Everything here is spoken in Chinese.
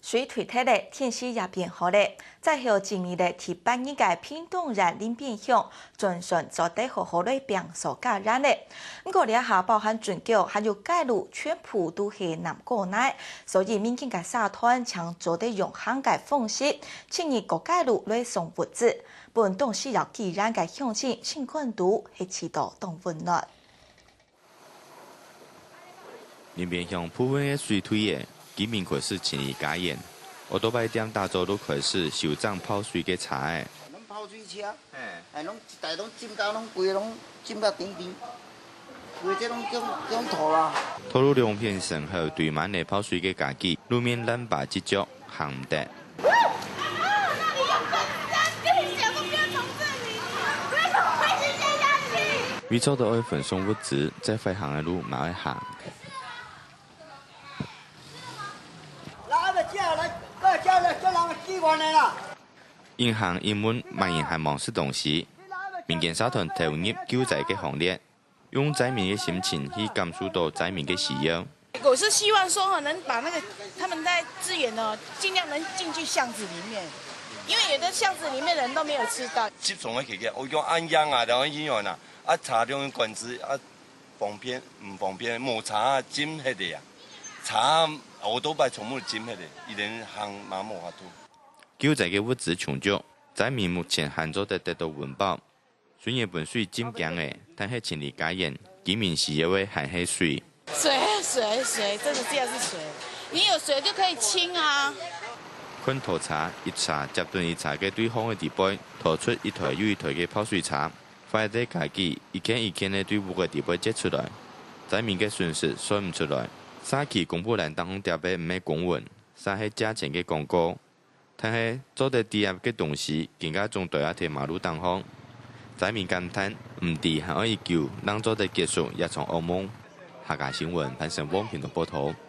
水推特嘞，天气也变好嘞。再后今年的第8日嘅偏东然林变向，准顺做得好好的病所感染嘞。不过呢下包含准狗还有街路全部都是南国内，所以民间嘅社团常做得用行嘅方式，建议各街路来送物资。本东西要既然嘅乡亲情况度系起到当温暖。林变向普遍嘅水推嘅。 居民开始清理家园，我多摆点大早都开始收涨泡水嘅茶诶。拢泡水车，拢一台拢浸到拢规拢浸到顶顶，规只拢叫拖啦。投入两片上后堆满嘅泡水嘅家具，路面冷把积脚行唔得。为做到爱分送物资，在快行嘅路冇爱行。 银行英文卖银行忙事东西，民间社团投入救灾嘅行列，用灾民嘅心情去感受到灾民嘅需要。我是希望说能把那个他们在资源尽量能进去巷子里面，因为有的巷子里面人都没有吃到。接送嘅期間，我講安陽啊，然後醫院啊，查兩管子方便唔方便？冇查針迄啲啊，查我都擺從冇針迄啲，一定行馬冇法度。 救灾嘅物資充足，灾民目前還做得到溫飽。雖然本水漸強嘅，但係清理家園，居民需要嘅還係水。水，真的只要是水，你有水就可以清啊。看拖茶一茶接斷一茶嘅對方嘅地背，拖出一台又一台嘅泡水茶，快啲家己一件一件嘅對屋嘅地背接出來，災民嘅損失算唔出來。沙期公布欄當中條嘅唔係公文，沙係價錢嘅廣告。 但係做得低壓嘅東西，更加仲對一條馬路當空。災民感嘆唔知還可以救，讓做得結束也從噩夢。客家新聞潘成旺頻道報道。